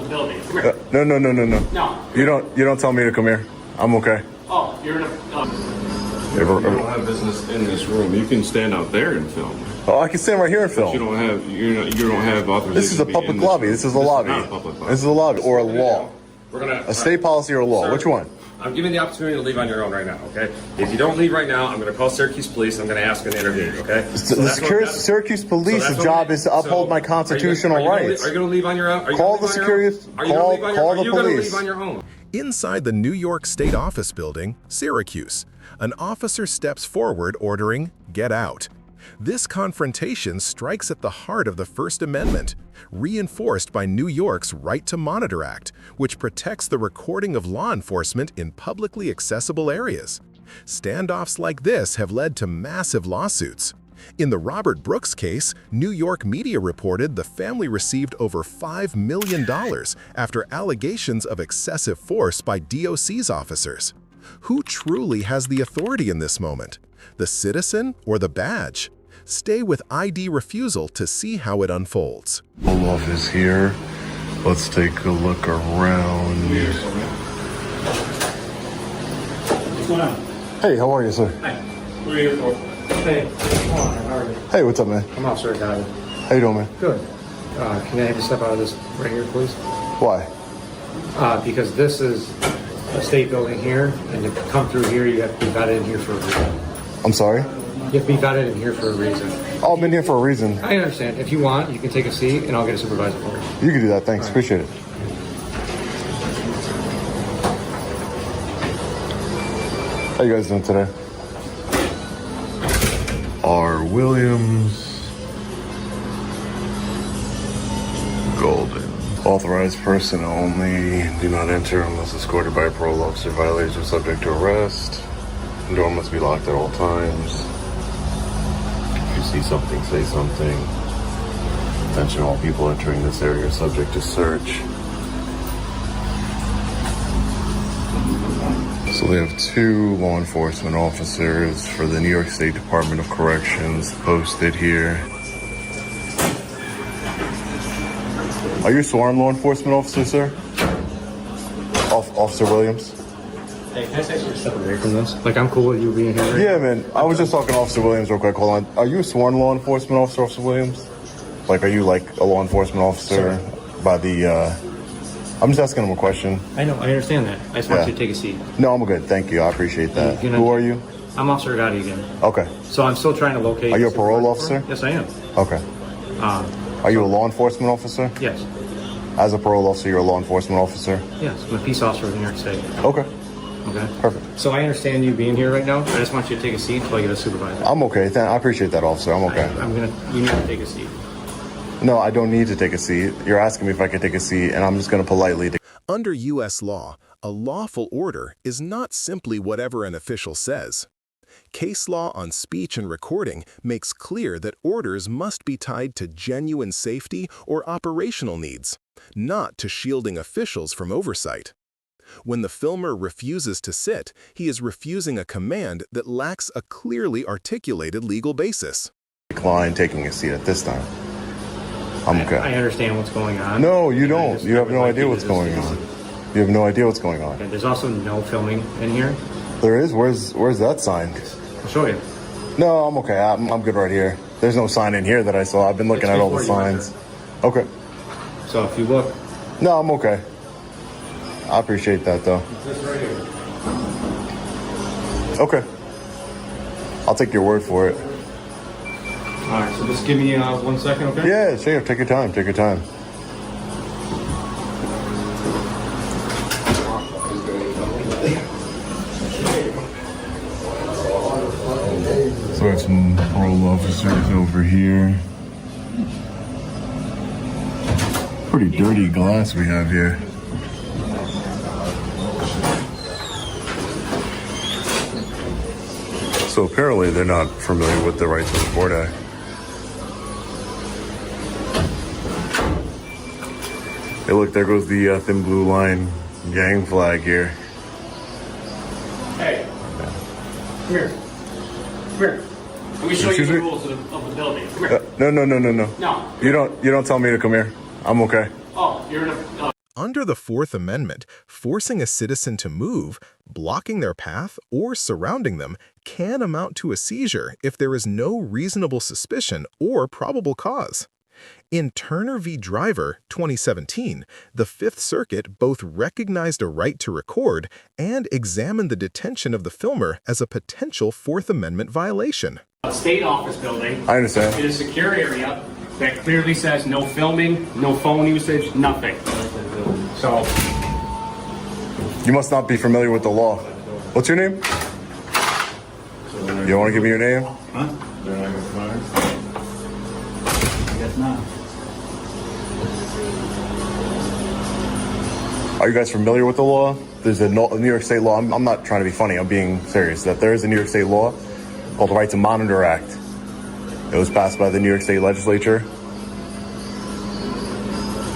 the building. Come here. No. No. You don't tell me to come here. I'm okay. Oh, you're in a... You don't have business in this room. You can stand out there and film. Oh, I can stand right here and film. You don't have authorization. This is a public lobby. This is a lobby. Not a public lobby. This is a lobby or a law. A state policy or a law. Sir, Which one? I'm giving the opportunity to leave on your own right now, okay? If you don't leave right now, I'm going to call Syracuse police. I'm going to ask them to intervene, okay? Syracuse police's job is to uphold my constitutional rights. Are you going to leave on your own? Call the Syracuse. Call the police. Are you going to leave on your own? Inside the New York State Office Building, Syracuse, an officer steps forward ordering, "Get out." This confrontation strikes at the heart of the First Amendment, reinforced by New York's Right to Monitor Act, which protects the recording of law enforcement in publicly accessible areas. Standoffs like this have led to massive lawsuits. In the Robert Brooks case, New York media reported the family received over $5 million after allegations of excessive force by DOC's officers. Who truly has the authority in this moment? The citizen or the badge? Stay with ID Refusal to see how it unfolds. Olaf is here. Let's take a look around. What's going on? Hey, how are you, sir? Hi. What are you here for? Hey. Come on, how are you? Hey, what's up, man? I'm Officer Audit. How you doing, man? Good. Can I have you step out of this right here, please? Why? Because this is a state building here, and to come through here, you have to be vetted in here for a reason. I'm sorry? You have to be vetted in here for a reason. Oh, I've been here for a reason. I understand. If you want, you can take a seat, and I'll get a supervisor for you. You can do that. Thanks. Appreciate it. How you guys doing today? R. Williams. Golden. Authorized personnel only. Do not enter unless escorted by a parole officer. Violators are subject to arrest. The door must be locked at all times. If you see something, say something. Attention, all people entering this area are subject to search. So we have 2 law enforcement officers for the New York State Department of Corrections posted here. Are you a sworn law enforcement officer, sir? Officer Williams? Hey, can I say step away from this? Like, I'm cool with you being here. Right Yeah, man. I was just talking to Officer Williams real quick. Hold on. Are you a sworn law enforcement officer, Officer Williams? Like, are you like a law enforcement officer by the, I'm just asking him a question. I know, I understand that. I just want you to take a seat. No, I'm good. Thank you. I appreciate that. Who are you? I'm Officer Audit again. Okay. So I'm still trying to locate... Are you a parole officer? Yes, I am. Okay. Are you a law enforcement officer? Yes. As a parole officer, you're a law enforcement officer? Yes, I'm a peace officer of New York State. Okay. Okay. Perfect. So I understand you being here right now. I just want you to take a seat until I get a supervisor. I'm okay. I appreciate that, officer. I'm okay. You need to take a seat. No, I don't need to take a seat. You're asking me if I can take a seat, and I'm just going to politely... Under U.S. law, a lawful order is not simply whatever an official says. Case law on speech and recording makes clear that orders must be tied to genuine safety or operational needs, not to shielding officials from oversight. When the filmer refuses to sit, he is refusing a command that lacks a clearly articulated legal basis. Decline taking a seat at this time. I'm okay. I understand what's going on. No, you don't. You have no idea what's going on. You have no idea what's going on. Okay, there's also no filming in here. There is? Where's that sign? I'll show you. No, I'm okay. I'm good right here. There's no sign in here that I saw. I've been looking at all the signs. Okay. So if you look... No, I'm okay. I appreciate that, though. This right here. Okay. I'll take your word for it. All right, so just give me 1 second, okay? Yeah, sure. Take your time. Take your time. So I have some parole officers over here. Pretty dirty glass we have here. So apparently they're not familiar with the Right to Report Act. Hey, look, there goes the thin blue line gang flag here. Hey. Come here. Come here. Let me show you the rules of the building. Come here. No. No. You don't tell me to come here. I'm okay. Oh, you're in a... Under the Fourth Amendment, forcing a citizen to move, blocking their path, or surrounding them can amount to a seizure if there is no reasonable suspicion or probable cause. In Turner v. Driver, 2017, the Fifth Circuit both recognized a right to record and examined the detention of the filmer as a potential Fourth Amendment violation. A state office building. I understand. In a secure area that clearly says no filming, no phone usage, nothing. So, You must not be familiar with the law. What's your name? You want to give me your name? I guess not. Are you guys familiar with the law? There's a New York State law. I'm not trying to be funny. I'm being serious. That there is a New York State law called the Right to Monitor Act. It was passed by the New York State Legislature.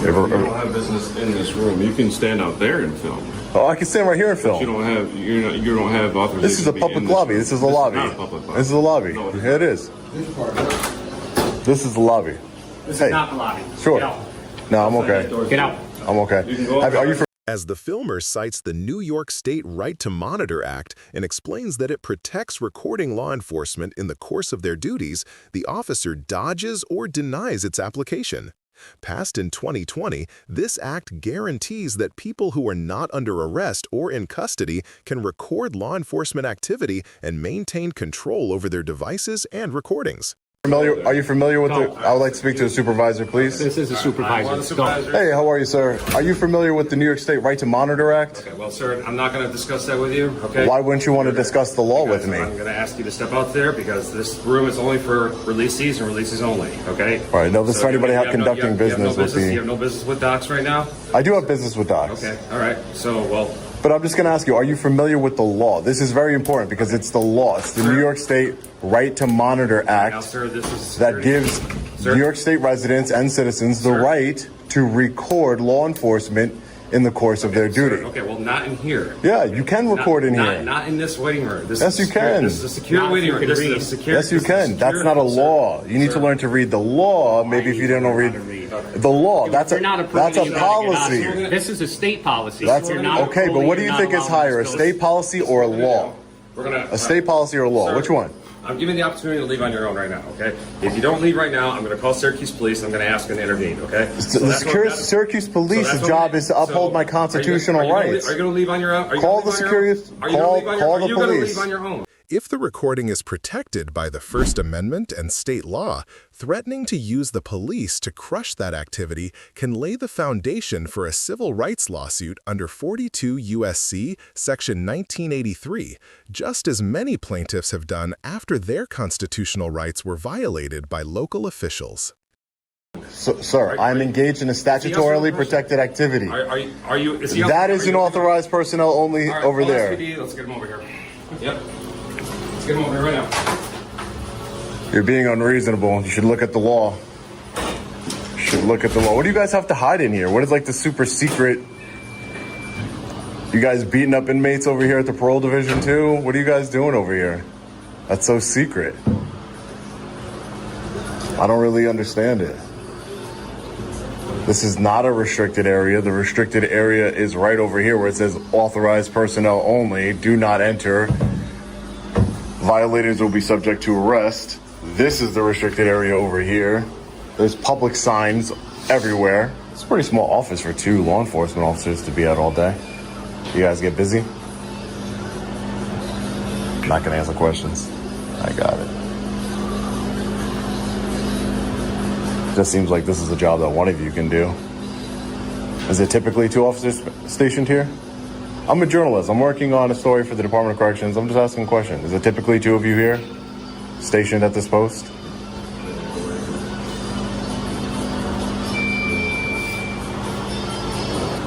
You don't have business in this room. You can stand out there and film. Oh, I can stand right here and film. You don't have authorization. This is a to be public in this lobby. room. This is a lobby. Not a public lobby. This is a lobby. No, Yeah, it is. This is the lobby. this Hey, is not the lobby. Sure. Get out. No, I'm okay. Get out. I'm okay. You can go Are you As the filmer cites the New York State Right to Monitor Act and explains that it protects recording law enforcement in the course of their duties, the officer dodges or denies its application. Passed in 2020, this act guarantees that people who are not under arrest or in custody can record law enforcement activity and maintain control over their devices and recordings. Are you familiar with the... I would like to speak to the supervisor, please. This is a supervisor. Go. Hey, how are you, sir? Are you familiar with the New York State Right to Monitor Act? Okay, well, sir, I'm not going to discuss that with you, okay? Why wouldn't you want to discuss the law with Because me? I'm going to ask you to step out there because this room is only for releasees and releases only, okay? All right, no, this is for anybody conducting business with You the... have no business with docs right now? I do have business with docs. Okay, all right. So, well, But I'm just going to ask you, are you familiar with the law? This is very important because it's the law. It's the New York State Right to Monitor now, Act sir, this is that security. gives Sir? New York State residents and citizens the Sir? right to record law enforcement in the course of their Sir, duty. okay, well, not in here. Yeah, you can record in here. Not in this waiting room. This Yes, is you can. This is a secure Not if waiting you room. can This read. is a secure. Yes, you this is a can. That's secure- not a sir, law. You need to sir. learn to read the law. Maybe if you didn't know read the law. That's You're not a approving it, you're not policy. getting out. This is a state policy. That's You're not okay. But approving, what do you're you not think is allowing higher, a this state policy or a law? We're gonna A state policy or a law? Sir, Which one? I'm giving you the opportunity to leave on your own right now, okay? If you don't leave right now, I'm going to call Syracuse Police. I'm going to ask them to intervene, okay? The that's what- that's- Syracuse so Police's that's what job we- is to uphold so my are you constitutional gonna- rights. Are you going to leave on your own? Are you Call gonna leave the on your own? Syracuse- Are you gonna leave on your- call are the you gonna police. leave on your own? If the recording is protected by the First Amendment and state law, threatening to use the police to crush that activity can lay the foundation for a civil rights lawsuit under 42 U.S.C. Section 1983, just as many plaintiffs have done after their constitutional rights were violated by local officials. Sir, I'm engaged in a statutorily protected activity. Are you? Is he That is an authorized personnel only All right, over call there. SPD. Let's get him over here. Yep. Let's get him over here right now. You're being unreasonable. You should look at the law. You should look at the law. What do you guys have to hide in here? What is like the super secret? You guys beating up inmates over here at the parole division too? What are you guys doing over here? That's so secret. I don't really understand it. This is not a restricted area. The restricted area is right over here where it says authorized personnel only, do not enter. Violators will be subject to arrest. This is the restricted area over here. There's public signs everywhere. It's a pretty small office for 2 law enforcement officers to be at all day. You guys get busy? Not gonna answer questions. I got it. Just seems like this is a job that one of you can do. Is it typically 2 officers stationed here? I'm a journalist. I'm working on a story for the Department of Corrections. I'm just asking a question. Is it typically 2 of you here stationed at this post?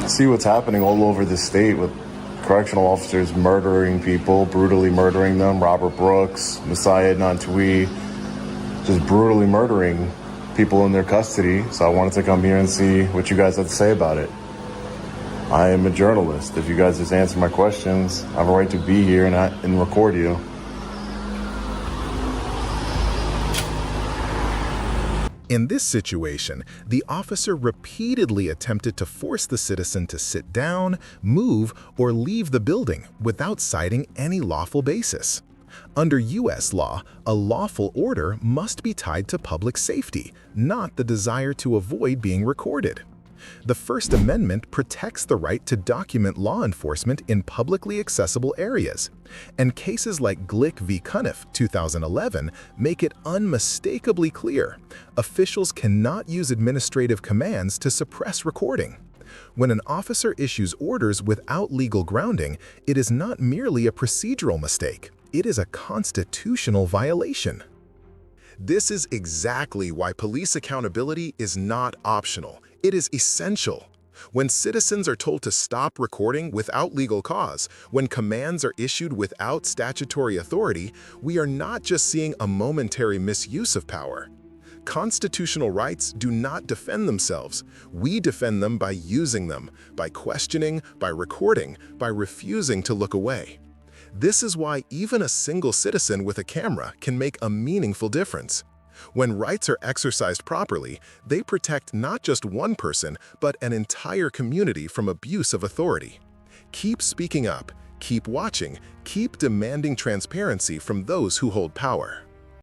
See what's happening all over the state with correctional officers murdering people, brutally murdering them. Robert Brooks, Messiah Nantui, just brutally murdering people in their custody. So I wanted to come here and see what you guys have to say about it. I am a journalist. If you guys just answer my questions, I have a right to be here and record you. In this situation, the officer repeatedly attempted to force the citizen to sit down, move, or leave the building without citing any lawful basis. Under U.S. law, a lawful order must be tied to public safety, not the desire to avoid being recorded. The First Amendment protects the right to document law enforcement in publicly accessible areas, and cases like Glick v. Cuniff 2011 make it unmistakably clear officials cannot use administrative commands to suppress recording. When an officer issues orders without legal grounding, it is not merely a procedural mistake, it is a constitutional violation. This is exactly why police accountability is not optional. It is essential. When citizens are told to stop recording without legal cause, when commands are issued without statutory authority, we are not just seeing a momentary misuse of power. Constitutional rights do not defend themselves. We defend them by using them, by questioning, by recording, by refusing to look away. This is why even a single citizen with a camera can make a meaningful difference. When rights are exercised properly, they protect not just one person, but an entire community from abuse of authority. Keep speaking up, keep watching, keep demanding transparency from those who hold power.